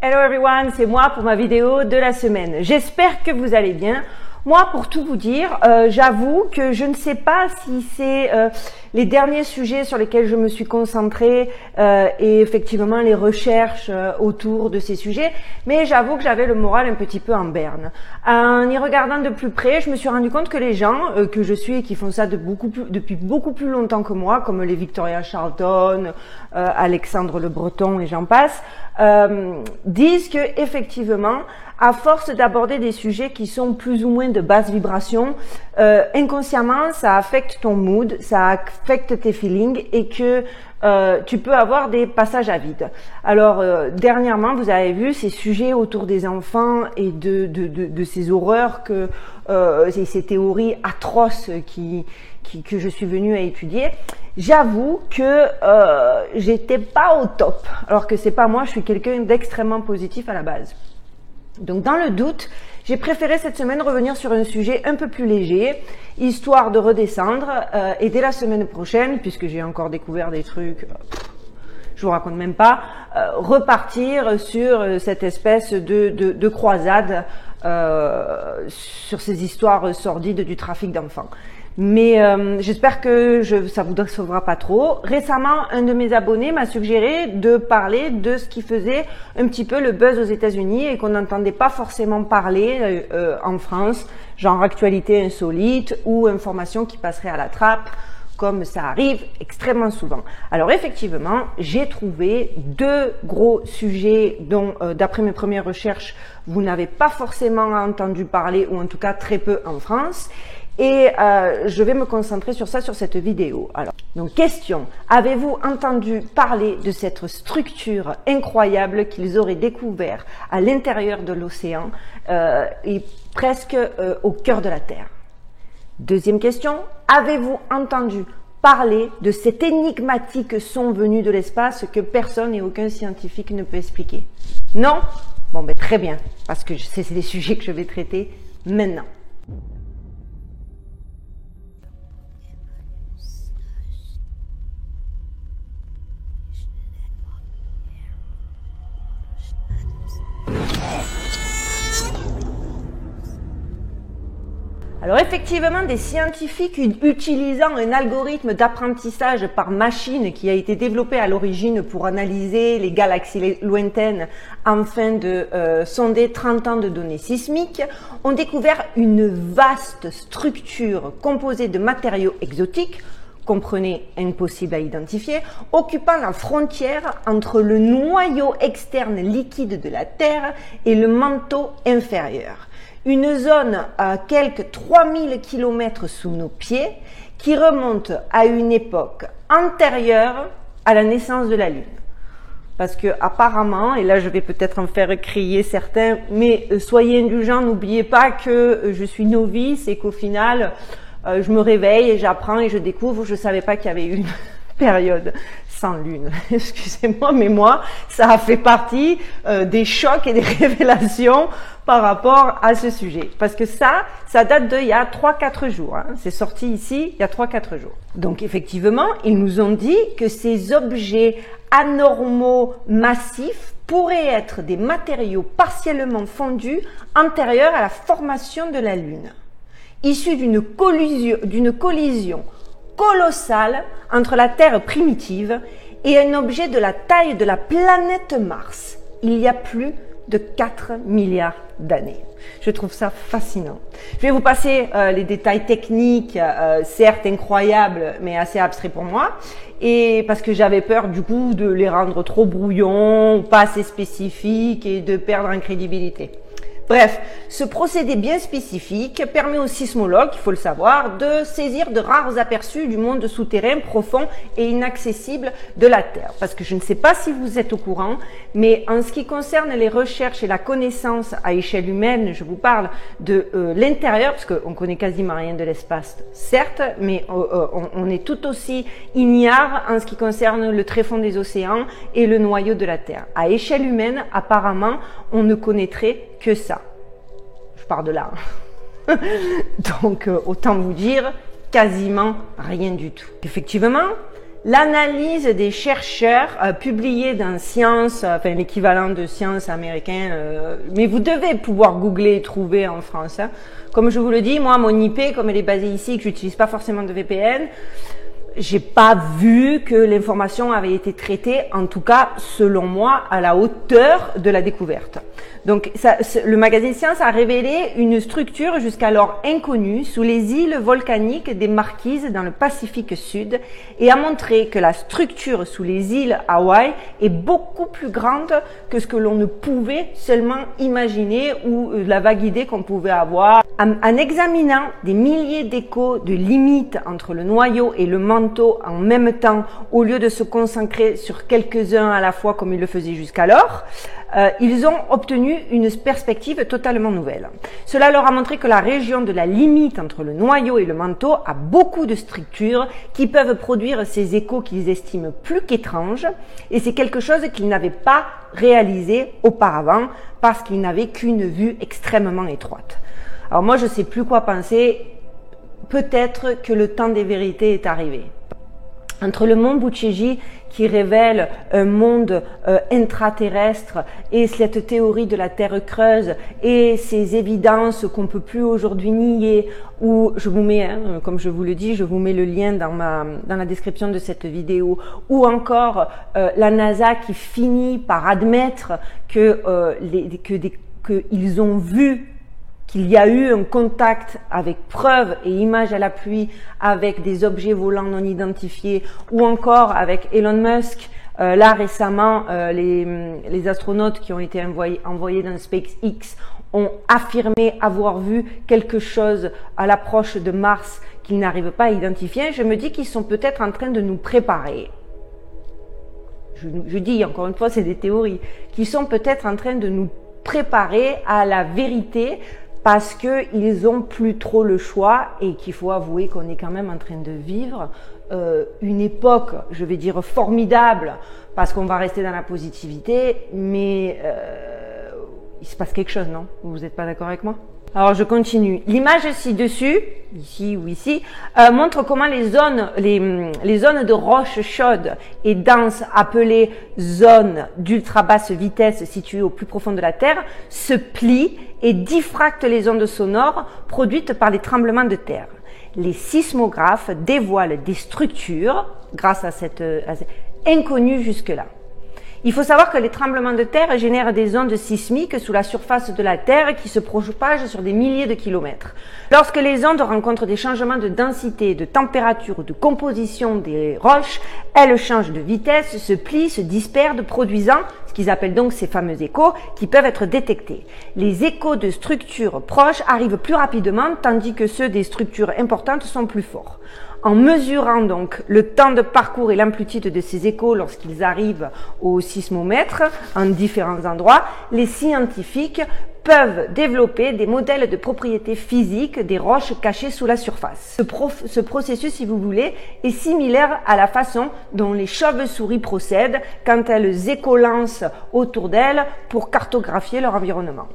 Hello everyone, c'est moi pour ma vidéo de la semaine. J'espère que vous allez bien. Moi, pour tout vous dire, j'avoue que je ne sais pas si c'est les derniers sujets sur lesquels je me suis concentrée et effectivement les recherches autour de ces sujets, mais j'avoue que j'avais le moral un petit peu en berne. En y regardant de plus près, je me suis rendu compte que les gens que je suis et qui font ça depuis beaucoup plus longtemps que moi, comme les Victoria Charlton, Alexandre Le Breton et j'en passe, disent que effectivement, à force d'aborder des sujets qui sont plus ou moins de basse vibration, inconsciemment, ça affecte ton mood, ça affecte tes feelings et que tu peux avoir des passages à vide. Alors, dernièrement, vous avez vu ces sujets autour des enfants et de ces horreurs ces théories atroces que je suis venue à étudier. J'avoue que j'étais pas au top, alors que c'est pas moi, je suis quelqu'un d'extrêmement positif à la base. Donc dans le doute, j'ai préféré cette semaine revenir sur un sujet un peu plus léger, histoire de redescendre et dès la semaine prochaine, puisque j'ai encore découvert des trucs, je vous raconte même pas, repartir sur cette espèce de croisade sur ces histoires sordides du trafic d'enfants. Mais j'espère que ça vous décevra pas trop. Récemment, un de mes abonnés m'a suggéré de parler de ce qui faisait un petit peu le buzz aux États-Unis et qu'on n'entendait pas forcément parler en France, genre actualité insolite ou information qui passerait à la trappe, comme ça arrive extrêmement souvent. Alors effectivement, j'ai trouvé deux gros sujets dont, d'après mes premières recherches, vous n'avez pas forcément entendu parler, ou en tout cas très peu en France. Et je vais me concentrer sur ça, sur cette vidéo. Alors, donc question, avez-vous entendu parler de cette structure incroyable qu'ils auraient découvert à l'intérieur de l'océan et presque au cœur de la Terre? Deuxième question, avez-vous entendu parler de cet énigmatique son venu de l'espace que personne et aucun scientifique ne peut expliquer? Non? Bon, ben très bien, parce que c'est des sujets que je vais traiter maintenant. Alors effectivement, des scientifiques utilisant un algorithme d'apprentissage par machine qui a été développé à l'origine pour analyser les galaxies lointaines afin de sonder 30 ans de données sismiques, ont découvert une vaste structure composée de matériaux exotiques, comprenez impossible à identifier, occupant la frontière entre le noyau externe liquide de la Terre et le manteau inférieur. Une zone à quelques 3000 km sous nos pieds qui remonte à une époque antérieure à la naissance de la Lune. Parce que apparemment, et là je vais peut-être en faire crier certains, mais soyez indulgents, n'oubliez pas que je suis novice et qu'au final, je me réveille et j'apprends et je découvre, je ne savais pas qu'il y avait eu une période sans lune. Excusez-moi, mais moi, ça a fait partie des chocs et des révélations par rapport à ce sujet. Parce que ça date d'il y a 3-4 jours. Hein. C'est sorti ici il y a 3-4 jours. Donc effectivement, ils nous ont dit que ces objets anormaux massifs pourraient être des matériaux partiellement fondus antérieurs à la formation de la Lune, issus d'une collision colossale entre la Terre primitive et un objet de la taille de la planète Mars, il y a plus de 4 milliards d'années. Je trouve ça fascinant. Je vais vous passer les détails techniques, certes incroyables, mais assez abstraits pour moi, et parce que j'avais peur du coup de les rendre trop brouillons, pas assez spécifiques et de perdre en crédibilité. Bref, ce procédé bien spécifique permet aux sismologues, il faut le savoir, de saisir de rares aperçus du monde souterrain profond et inaccessible de la Terre. Parce que je ne sais pas si vous êtes au courant, mais en ce qui concerne les recherches et la connaissance à échelle humaine, je vous parle de l'intérieur, parce qu'on connaît quasiment rien de l'espace, certes, mais on est tout aussi ignare en ce qui concerne le tréfonds des océans et le noyau de la Terre. À échelle humaine, apparemment, on ne connaîtrait que ça. Je pars de là. Donc, autant vous dire, quasiment rien du tout. Effectivement, l'analyse des chercheurs publiée dans Science, enfin l'équivalent de Science américain, mais vous devez pouvoir googler et trouver en France. Hein. Comme je vous le dis, moi, mon IP, comme elle est basée ici, que j'utilise pas forcément de VPN, j'ai pas vu que l'information avait été traitée, en tout cas, selon moi, à la hauteur de la découverte. Donc, le magazine Science a révélé une structure jusqu'alors inconnue sous les îles volcaniques des Marquises dans le Pacifique Sud et a montré que la structure sous les îles Hawaï est beaucoup plus grande que ce que l'on ne pouvait seulement imaginer ou la vague idée qu'on pouvait avoir. En examinant des milliers d'échos de limites entre le noyau et le manteau en même temps, au lieu de se concentrer sur quelques-uns à la fois comme ils le faisaient jusqu'alors, ils ont obtenu une perspective totalement nouvelle. Cela leur a montré que la région de la limite entre le noyau et le manteau a beaucoup de structures qui peuvent produire ces échos qu'ils estiment plus qu'étranges, et c'est quelque chose qu'ils n'avaient pas réalisé auparavant parce qu'ils n'avaient qu'une vue extrêmement étroite. Alors moi, je ne sais plus quoi penser. Peut-être que le temps des vérités est arrivé. Entre le mont Bucheji qui révèle un monde intraterrestre et cette théorie de la Terre creuse et ces évidences qu'on peut plus aujourd'hui nier, où je vous mets, hein, comme je vous le dis, je vous mets le lien dans la description de cette vidéo, ou encore la NASA qui finit par admettre qu'ils ont vu qu'il y a eu un contact avec preuves et images à l'appui avec des objets volants non identifiés, ou encore avec Elon Musk. Là récemment, les astronautes qui ont été envoyés dans SpaceX ont affirmé avoir vu quelque chose à l'approche de Mars qu'ils n'arrivent pas à identifier. Je me dis qu'ils sont peut-être en train de nous préparer. Je dis encore une fois, c'est des théories, qui sont peut-être en train de nous préparer à la vérité, parce qu'ils ont plus trop le choix et qu'il faut avouer qu'on est quand même en train de vivre une époque, je vais dire formidable, parce qu'on va rester dans la positivité, mais il se passe quelque chose, non? Vous n'êtes pas d'accord avec moi? Alors je continue. L'image ci-dessus, ici ou ici, montre comment les zones de roches chaudes et denses appelées zones d'ultra basse vitesse situées au plus profond de la Terre se plient et diffractent les ondes sonores produites par les tremblements de terre. Les sismographes dévoilent des structures, grâce à cette inconnues jusque-là. Il faut savoir que les tremblements de terre génèrent des ondes sismiques sous la surface de la Terre qui se propagent sur des milliers de kilomètres. Lorsque les ondes rencontrent des changements de densité, de température ou de composition des roches, elles changent de vitesse, se plient, se dispersent, produisant ce qu'ils appellent donc ces fameux échos qui peuvent être détectés. Les échos de structures proches arrivent plus rapidement, tandis que ceux des structures importantes sont plus forts. En mesurant donc le temps de parcours et l'amplitude de ces échos lorsqu'ils arrivent au sismomètre en différents endroits, les scientifiques peuvent développer des modèles de propriétés physiques des roches cachées sous la surface. Ce processus, si vous voulez, est similaire à la façon dont les chauves-souris procèdent quand elles écolancent autour d'elles pour cartographier leur environnement.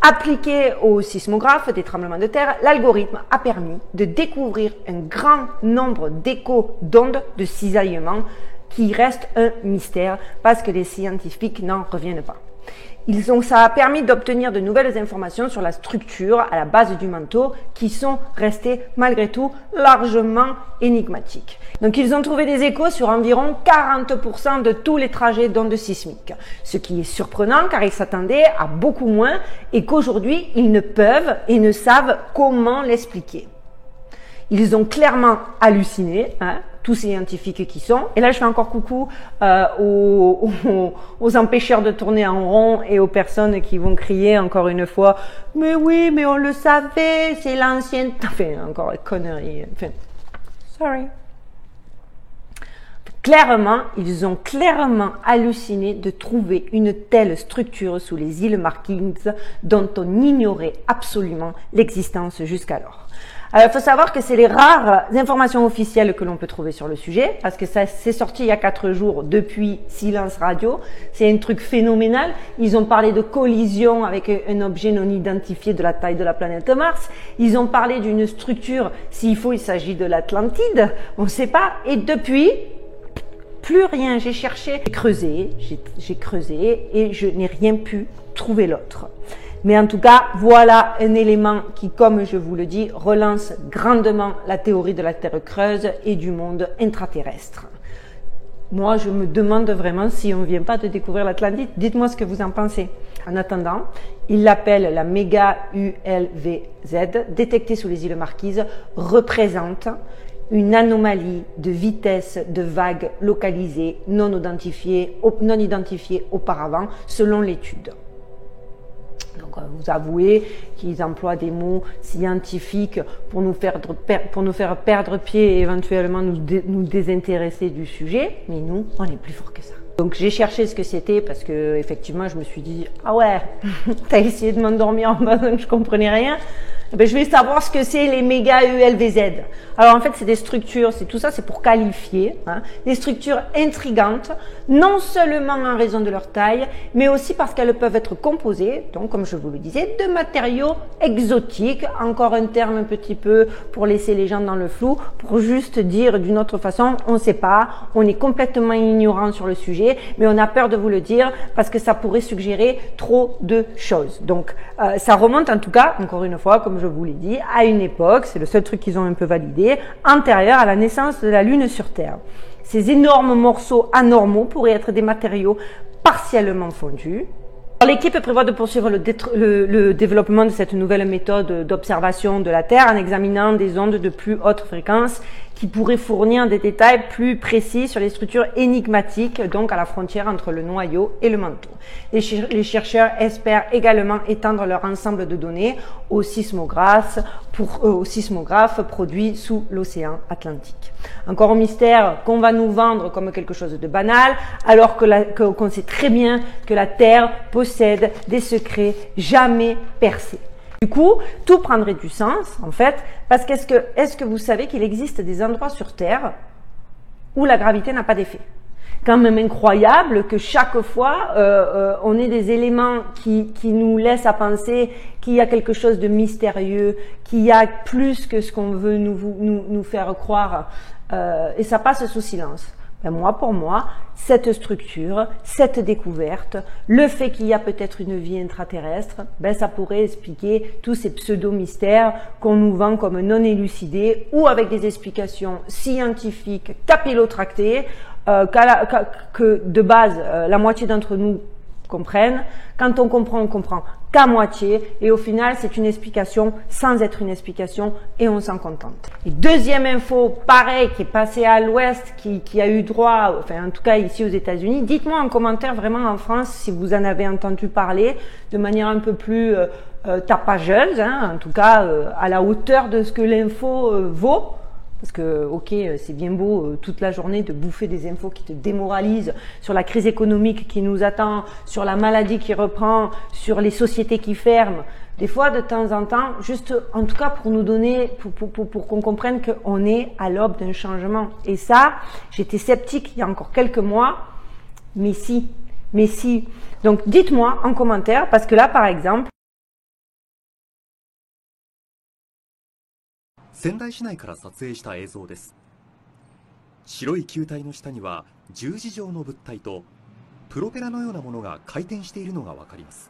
Appliqué au sismographe des tremblements de terre, l'algorithme a permis de découvrir un grand nombre d'échos d'ondes de cisaillement qui reste un mystère parce que les scientifiques n'en reviennent pas. Ça a permis d'obtenir de nouvelles informations sur la structure à la base du manteau qui sont restées malgré tout largement énigmatiques. Donc ils ont trouvé des échos sur environ 40% de tous les trajets d'ondes sismiques, ce qui est surprenant car ils s'attendaient à beaucoup moins et qu'aujourd'hui ils ne peuvent et ne savent comment l'expliquer. Ils ont clairement halluciné, hein, tous ces scientifiques qui sont. Et là, je fais encore coucou aux empêcheurs de tourner en rond et aux personnes qui vont crier encore une fois « Mais oui, mais on le savait, c'est l'ancienne... » Enfin, encore une connerie. Enfin, sorry. Clairement, ils ont clairement halluciné de trouver une telle structure sous les îles Marquises dont on ignorait absolument l'existence jusqu'alors. Alors, il faut savoir que c'est les rares informations officielles que l'on peut trouver sur le sujet, parce que ça c'est sorti il y a 4 jours depuis Silence Radio. C'est un truc phénoménal. Ils ont parlé de collision avec un objet non identifié de la taille de la planète Mars. Ils ont parlé d'une structure, s'il faut, il s'agit de l'Atlantide. On ne sait pas. Et depuis, plus rien. J'ai cherché, j'ai creusé et je n'ai rien pu trouver l'autre. Mais en tout cas, voilà un élément qui, comme je vous le dis, relance grandement la théorie de la Terre creuse et du monde intraterrestre. Moi, je me demande vraiment si on ne vient pas de découvrir l'Atlantide. Dites-moi ce que vous en pensez. En attendant, il l'appelle la méga ULVZ, détectée sous les îles Marquises, représente une anomalie de vitesse de vagues localisées non identifiées auparavant, selon l'étude. Donc, vous avouez qu'ils emploient des mots scientifiques pour nous faire perdre pied et éventuellement nous désintéresser du sujet, mais nous, on est plus fort que ça. Donc, j'ai cherché ce que c'était parce que, effectivement, je me suis dit, ah ouais, t'as essayé de m'endormir en bas, donc je comprenais rien. Ben, je vais savoir ce que c'est les méga ULVZ. Alors en fait, c'est des structures, c'est tout ça, c'est pour qualifier, des structures intrigantes, non seulement en raison de leur taille, mais aussi parce qu'elles peuvent être composées, donc comme je vous le disais, de matériaux exotiques, encore un terme un petit peu pour laisser les gens dans le flou, pour juste dire d'une autre façon, on ne sait pas, on est complètement ignorant sur le sujet, mais on a peur de vous le dire parce que ça pourrait suggérer trop de choses. Donc ça remonte en tout cas, encore une fois, comme je vous l'ai dit, à une époque, c'est le seul truc qu'ils ont un peu validé, antérieure à la naissance de la Lune sur Terre. Ces énormes morceaux anormaux pourraient être des matériaux partiellement fondus. L'équipe prévoit de poursuivre le développement de cette nouvelle méthode d'observation de la Terre en examinant des ondes de plus haute fréquence qui pourraient fournir des détails plus précis sur les structures énigmatiques, donc à la frontière entre le noyau et le manteau. Les chercheurs espèrent également étendre leur ensemble de données aux sismographes produits sous l'océan Atlantique. Encore un mystère qu'on va nous vendre comme quelque chose de banal, alors qu'on sait très bien que la Terre possède des secrets jamais percés. Du coup, tout prendrait du sens, en fait, parce est-ce que vous savez qu'il existe des endroits sur Terre où la gravité n'a pas d'effet? Quand même incroyable que chaque fois, on ait des éléments qui nous laissent à penser qu'il y a quelque chose de mystérieux, qu'il y a plus que ce qu'on veut nous faire croire, et ça passe sous silence. Ben moi, pour moi, cette structure, cette découverte, le fait qu'il y a peut-être une vie intraterrestre, ben ça pourrait expliquer tous ces pseudo-mystères qu'on nous vend comme non élucidés ou avec des explications scientifiques capillotractées que de base, la moitié d'entre nous comprennent. Quand on comprend qu'à moitié et au final, c'est une explication sans être une explication et on s'en contente. Et deuxième info, pareil, qui est passée à l'ouest, qui a eu droit, enfin en tout cas ici aux États-Unis, dites-moi en commentaire vraiment en France si vous en avez entendu parler de manière un peu plus tapageuse, en tout cas à la hauteur de ce que l'info vaut. Parce que, ok, c'est bien beau toute la journée de bouffer des infos qui te démoralisent sur la crise économique qui nous attend, sur la maladie qui reprend, sur les sociétés qui ferment. Des fois, de temps en temps, juste en tout cas pour nous donner, pour qu'on comprenne qu'on est à l'aube d'un changement. Et ça, j'étais sceptique il y a encore quelques mois, mais si. Donc dites-moi en commentaire, parce que là, par exemple, 仙台市内から撮影した映像です。白い球体の下には十字状の物体とプロペラのようなものが回転しているのがわかります。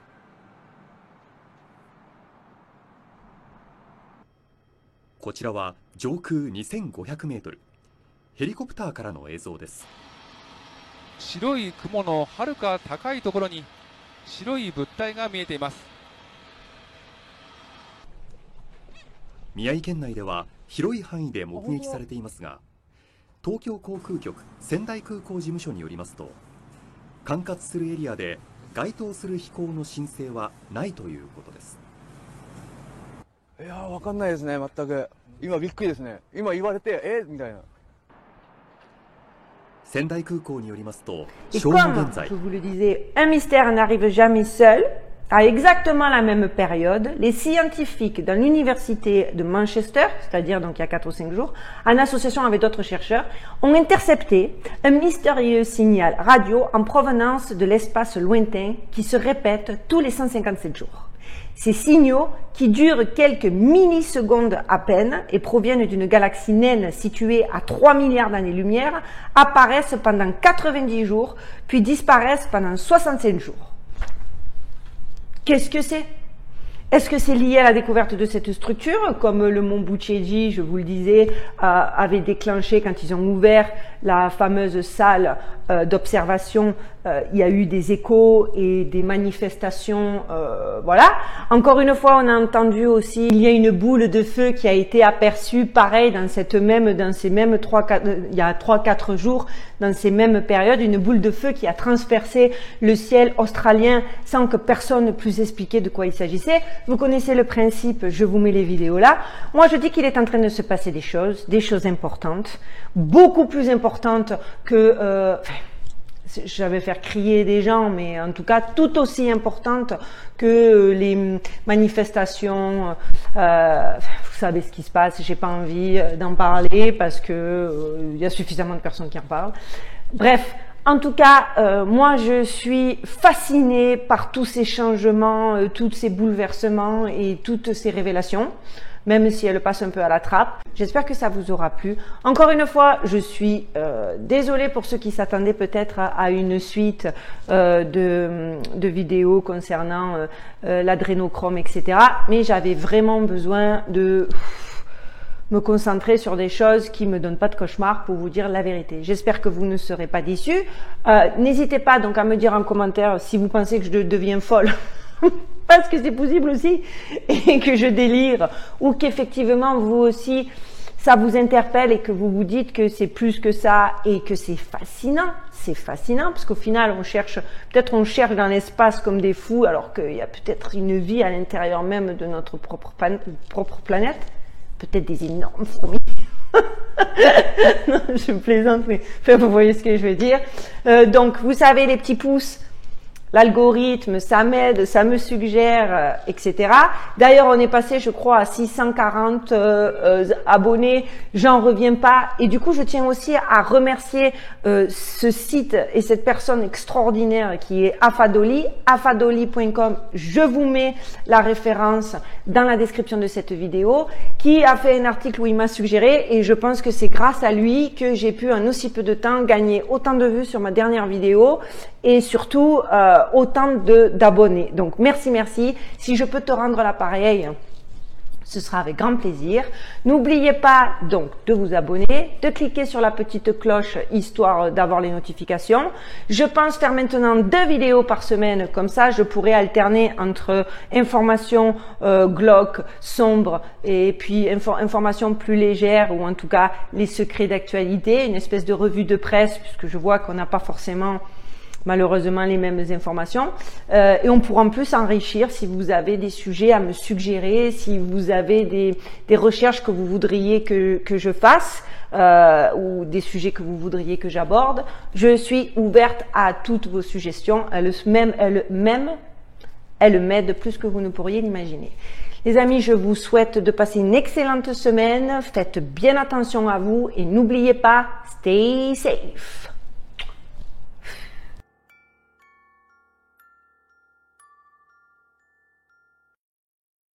こちらは上空2500メートル、ヘリコプターからの映像です。白い雲のはるか高いところに白い物体が見えています。宮城県内では広い範囲で目撃されていますが、東京航空局仙台空港事務所によりますと、管轄するエリアで該当する飛行の申請はないということです。いやー、わかんないですね、全く。今びっくりですね。今言われてみたいな。仙台空港によりますと、 Et comme je vous le disais, un mystère n'arrive jamais seul. À exactement la même période, les scientifiques dans l'université de Manchester, c'est-à-dire donc il y a 4 ou 5 jours, en association avec d'autres chercheurs, ont intercepté un mystérieux signal radio en provenance de l'espace lointain qui se répète tous les 157 jours. Ces signaux, qui durent quelques millisecondes à peine et proviennent d'une galaxie naine située à 3 milliards d'années-lumière, apparaissent pendant 90 jours, puis disparaissent pendant 65 jours. Qu'est-ce que c'est? Est-ce que c'est lié à la découverte de cette structure, comme le mont Bucceji, je vous le disais, avait déclenché quand ils ont ouvert la fameuse salle d'observation, il y a eu des échos et des manifestations, voilà. Encore une fois, on a entendu aussi, il y a une boule de feu qui a été aperçue, pareil, il y a 3-4 jours, dans ces mêmes périodes, une boule de feu qui a transpercé le ciel australien sans que personne ne puisse expliquer de quoi il s'agissait. Vous connaissez le principe, je vous mets les vidéos là. Moi, je dis qu'il est en train de se passer des choses importantes, beaucoup plus importantes que... je vais faire crier des gens, mais en tout cas tout aussi importantes que les manifestations. Vous savez ce qui se passe, j'ai pas envie d'en parler parce que il y a suffisamment de personnes qui en parlent. Bref, en tout cas, moi je suis fascinée par tous ces changements, tous ces bouleversements et toutes ces révélations, même si elles passent un peu à la trappe. J'espère que ça vous aura plu. Encore une fois, je suis désolée pour ceux qui s'attendaient peut-être à une suite de vidéos concernant l'adrénochrome, etc. Mais j'avais vraiment besoin de me concentrer sur des choses qui me donnent pas de cauchemar, pour vous dire la vérité. J'espère que vous ne serez pas déçus. N'hésitez pas donc à me dire en commentaire si vous pensez que je deviens folle. Parce que c'est possible aussi, et que je délire, ou qu'effectivement vous aussi ça vous interpelle et que vous vous dites que c'est plus que ça et que c'est fascinant. C'est fascinant parce qu'au final on cherche dans l'espace comme des fous alors qu'il y a peut-être une vie à l'intérieur même de notre propre planète, peut-être des énormes fourmis. Non, je plaisante, mais vous voyez ce que je veux dire. Donc vous savez, les petits pouces, l'algorithme, ça m'aide, ça me suggère, etc. D'ailleurs, on est passé, je crois, à 640 abonnés. J'en reviens pas. Et du coup, je tiens aussi à remercier ce site et cette personne extraordinaire qui est Afadoli, afadoli.com. Je vous mets la référence dans la description de cette vidéo, qui a fait un article où il m'a suggéré, et je pense que c'est grâce à lui que j'ai pu en aussi peu de temps gagner autant de vues sur ma dernière vidéo et surtout autant d'abonnés. Donc merci. Si je peux te rendre l'appareil, ce sera avec grand plaisir. N'oubliez pas donc de vous abonner, de cliquer sur la petite cloche histoire d'avoir les notifications. Je pense faire maintenant 2 vidéos par semaine, comme ça je pourrai alterner entre informations glauques, sombres, et puis informations plus légères, ou en tout cas les secrets d'actualité, une espèce de revue de presse, puisque je vois qu'on n'a pas forcément malheureusement les mêmes informations, et on pourra en plus enrichir si vous avez des sujets à me suggérer, si vous avez des recherches que vous voudriez que je fasse, ou des sujets que vous voudriez que j'aborde. Je suis ouverte à toutes vos suggestions. Elles m'aident plus que vous ne pourriez l'imaginer. Les amis, je vous souhaite de passer une excellente semaine. Faites bien attention à vous et n'oubliez pas, stay safe.